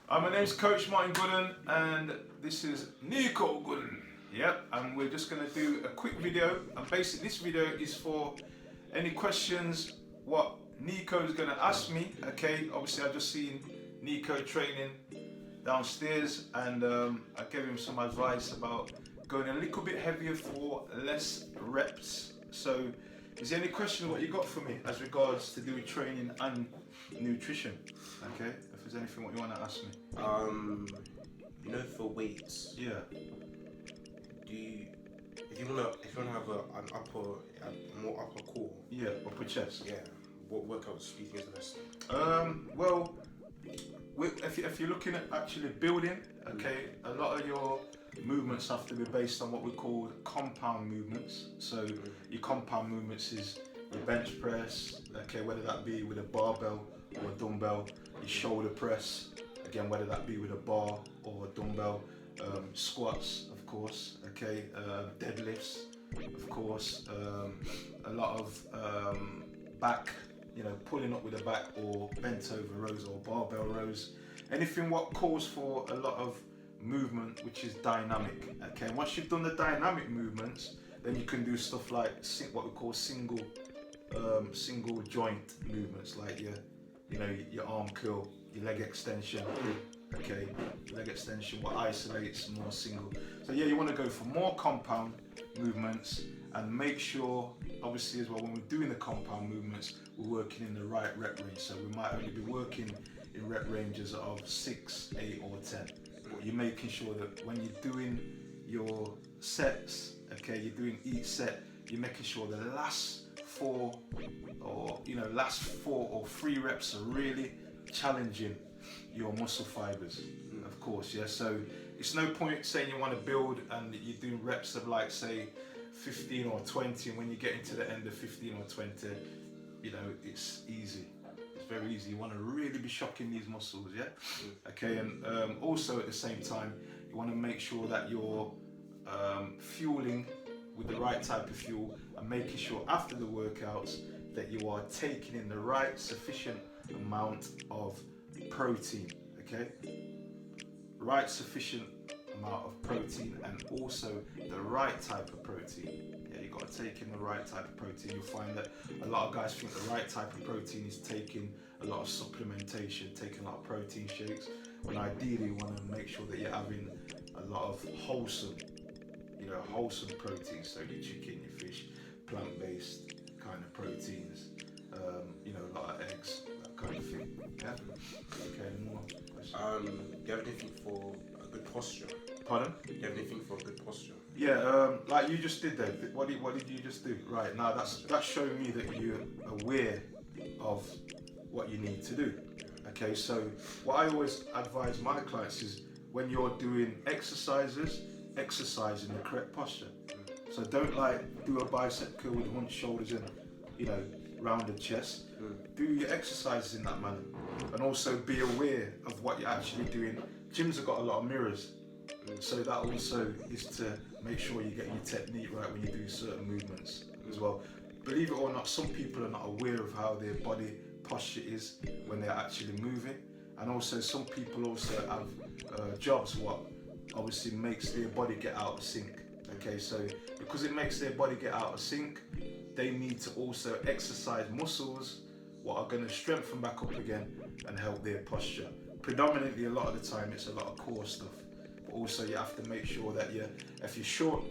My name's Coach Martin Gooden, and this is Nico Gooden. Yep, and we're just gonna do a quick video. And basically, this video is for any questions what Nico is gonna ask me. Okay, obviously, I just seen Nico training downstairs, and I gave him some advice about going a little bit heavier for less reps. So, is there any question what you got for me as regards to doing training and nutrition? Okay, if there's anything what you want to ask me. For weights, Yeah. if you wanna have a more upper core, Yeah, upper chest. yeah, what workouts do you think is the best? Well, if you're looking at actually building, okay, a lot of your movements have to be based on what we call compound movements. So your compound movements is your bench press, okay, whether that be with a barbell or a dumbbell, your shoulder press, again, whether that be with a bar or a dumbbell, squats, of course, okay, deadlifts, of course, a lot of back, pulling up with a back or bent over rows or barbell rows, anything what calls for a lot of movement which is dynamic. Okay, and once you've done the dynamic movements, then you can do stuff like what we call single joint movements, like your arm curl, your leg extension. Okay, leg extension what isolates more single. So yeah, you want to go for more compound movements, and make sure obviously as well when we're doing the compound movements we're working in the right rep range. So we might only be working in rep ranges of 6, 8 or 10, but you're making sure that when you're doing your sets, okay, you're doing each set, you're making sure the last 4 or 3 reps are really challenging your muscle fibers, of course. Yeah, so it's no point saying you want to build and you're doing reps of like say 15 or 20, and when you get into the end of 15 or 20, it's easy. It's very easy. You want to really be shocking these muscles, yeah? Okay, and also at the same time, you want to make sure that you're fueling with the right type of fuel, and making sure after the workouts that you are taking in the right sufficient amount of protein, okay? Right sufficient amount of protein, and also the right type of protein. Yeah, you got to take in the right type of protein. You'll find that a lot of guys think the right type of protein is taking a lot of supplementation, taking a lot of protein shakes, when ideally you want to make sure that you're having a lot of wholesome proteins. So your chicken, your fish, plant-based kind of proteins, a lot of eggs, that kind of thing. Yeah. Okay. More questions? Do you have anything for a good posture? Pardon? Do you have anything for a good posture? Yeah, like you just did there. What did you just do? Right, now that's showing me that you're aware of what you need to do. Okay, so what I always advise my clients is when you're doing exercises, exercise in the correct posture. So don't do a bicep curl with hunched shoulders and rounded chest. Do your exercises in that manner, and also be aware of what you're actually doing. Gyms have got a lot of mirrors, so that also is to make sure you get your technique right when you do certain movements as well. Believe it or not, some people are not aware of how their body posture is when they're actually moving, and also some people also have jobs what obviously makes their body get out of sync. Okay, so because it makes their body get out of sync, they need to also exercise muscles what are going to strengthen back up again and help their posture. Predominantly, a lot of the time, it's a lot of core stuff. But also, you have to make sure that if you're short,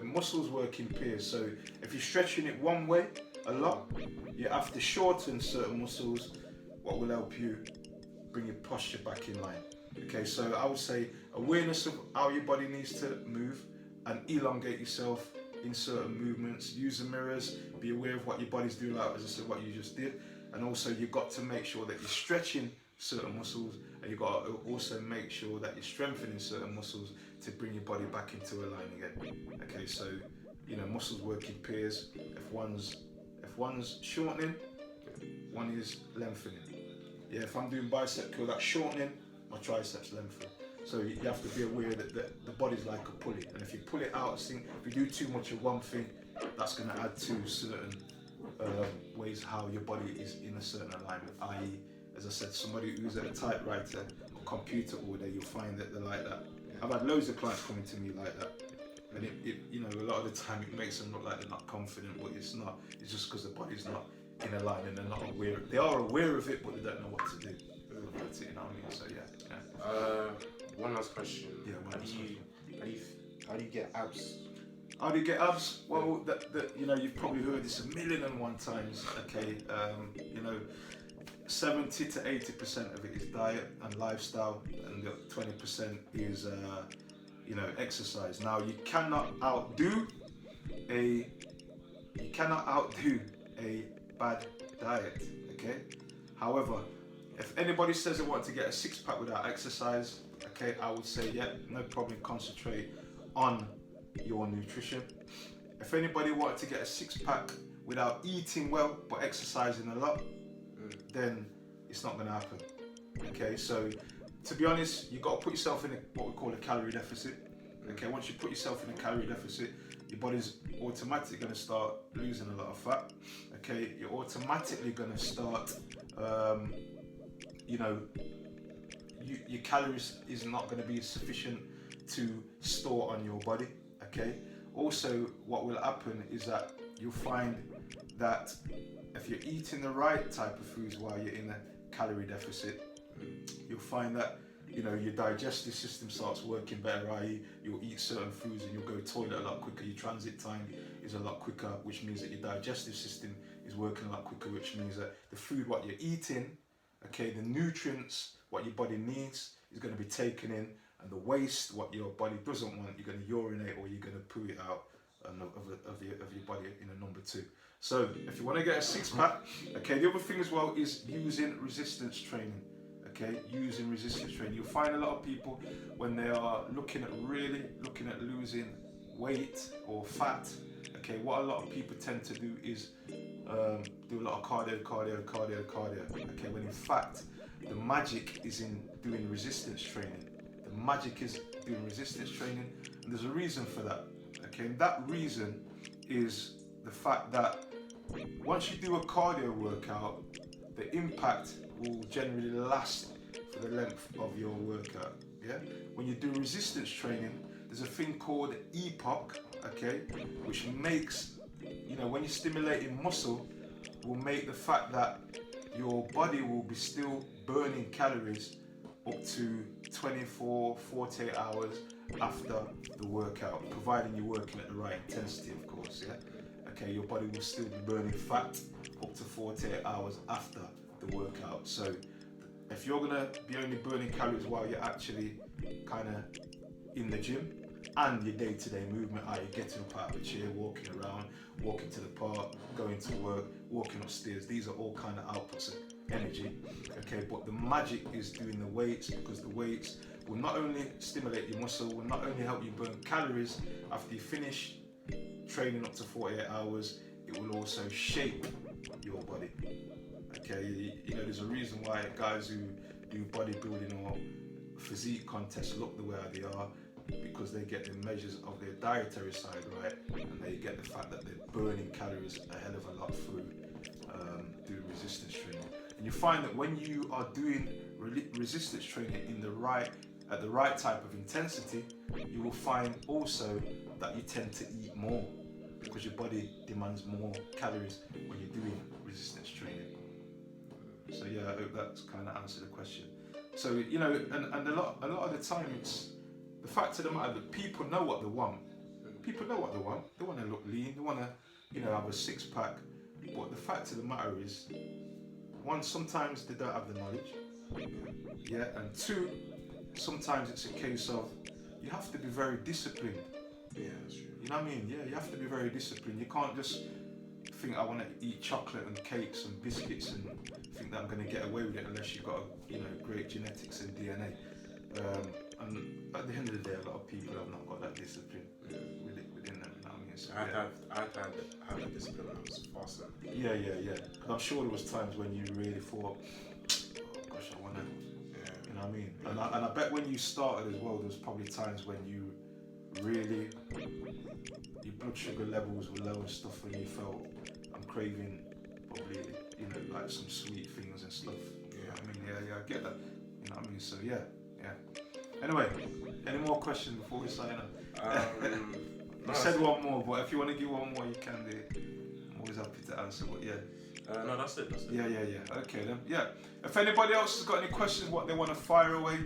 muscles work in pairs. So if you're stretching it one way a lot, you have to shorten certain muscles, what will help you bring your posture back in line. Okay, so I would say awareness of how your body needs to move, and elongate yourself in certain movements. Use the mirrors, be aware of what your body's doing, like as I said, what you just did. And also you've got to make sure that you're stretching certain muscles, and you've got to also make sure that you're strengthening certain muscles to bring your body back into a line again. Okay, so muscles work in pairs. If one's shortening, one is lengthening. Yeah, if I'm doing bicep curl, that's shortening, my triceps lengthening. So you have to be aware that the body's like a pulley, and if you pull it out of sync, if you do too much of one thing, that's going to add to certain ways how your body is in a certain alignment, i.e. as I said, somebody who's a typewriter or computer all day, you'll find that they're like that. I've had loads of clients coming to me like that, and it you know, a lot of the time it makes them look like they're not confident, but it's not. It's just because the body's not in a line and they're not aware. They are aware of it, but they don't know what to do. You know what I mean? So yeah. One last question. Yeah. How do you get abs? How do you get abs? Well, you know, you've probably heard this 1,000,001 times. Okay, you know, 70 to 80% of it is diet and lifestyle, and the 20% is, you know, exercise. Now, you cannot outdo a bad diet. Okay. However, if anybody says they want to get a six-pack without exercise, okay, I would say, yeah, no problem. Concentrate on your nutrition. If anybody wanted to get a six-pack without eating well but exercising a lot, then it's not going to happen. Okay, so to be honest, you got to put yourself in what we call a calorie deficit. Okay, once you put yourself in a calorie deficit, your body's automatically going to start losing a lot of fat. Okay, you're automatically going to start, you know, your calories is not going to be sufficient to store on your body. Okay. Also, what will happen is that you'll find that if you're eating the right type of foods while you're in a calorie deficit, you'll find that, you know, your digestive system starts working better. I.e., you'll eat certain foods and you'll go toilet a lot quicker. Your transit time is a lot quicker, which means that your digestive system is working a lot quicker, which means that the food what you're eating, okay, the nutrients what your body needs is going to be taken in. And the waste, what your body doesn't want, you're going to urinate or you're going to poo it out of your body in a number 2. So if you want to get a six-pack, okay, the other thing as well is using resistance training. Okay, using resistance training. You'll find a lot of people when they are looking at losing weight or fat. Okay, what a lot of people tend to do is do a lot of cardio. Okay, when in fact the magic is in doing resistance training. Magic is doing resistance training, and there's a reason for that. Okay, and that reason is the fact that once you do a cardio workout, the impact will generally last for the length of your workout. Yeah, when you do resistance training, there's a thing called EPOC, okay, which makes, you know, when you're stimulating muscle, will make the fact that your body will be still burning calories up to 24, 48 hours after the workout, providing you're working at the right intensity, of course, yeah? Okay, your body will still be burning fat up to 48 hours after the workout. So if you're gonna be only burning calories while you're actually kind of in the gym and your day-to-day movement, i.e. getting up out of the chair, walking around, walking to the park, going to work, walking upstairs, these are all kind of outputs of energy. Okay, but the magic is doing the weights, because the weights will not only stimulate your muscle, will not only help you burn calories after you finish training up to 48 hours, it will also shape your body. Okay, you know, there's a reason why guys who do bodybuilding or physique contests look the way they are, because they get the measures of their dietary side right, and they get the fact that they're burning calories a hell of a lot through doing resistance training. And you find that when you are doing resistance training at the right type of intensity, you will find also that you tend to eat more, because your body demands more calories when you're doing resistance training. So yeah, I hope that's kind of answered the question. So, you know, and a lot of the time, it's the fact of the matter that people know what they want. People know what they want. They want to look lean. They want to, you know, have a six-pack. But the fact of the matter is, one, sometimes they don't have the knowledge. Yeah, and two, sometimes it's a case of you have to be very disciplined. Yeah, that's true. You know what I mean? Yeah, you have to be very disciplined. You can't just think I want to eat chocolate and cakes and biscuits and think that I'm going to get away with it unless you've got, you know, great genetics and DNA. And at the end of the day, a lot of people have not got that discipline within them. You know what I mean? So, I had to have that discipline when I was fasting. Yeah. Because I'm sure there was times when you really thought, oh gosh, I want to. Yeah. You know what I mean? And I bet when you started as well, there was probably times when you really, your blood sugar levels were low and stuff, and you felt, I'm craving probably, you know, like some sweet things and stuff. You know what I mean? Yeah, I get that. You know what I mean? So yeah. Yeah. Anyway, any more questions before we sign up? No, You said one more, but if you want to give one more, you can do. I'm always happy to answer. But yeah. no, that's it. Yeah. Okay then. Yeah. If anybody else has got any questions, what they want to fire away,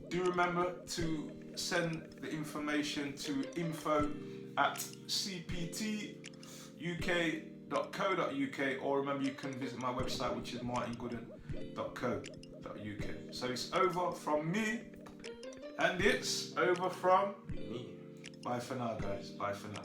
do remember to send the information to info@cptuk.co.uk, or remember you can visit my website, which is martingooden.co.uk. So it's over from me, and it's over from Me. Bye for now, guys. Bye for now.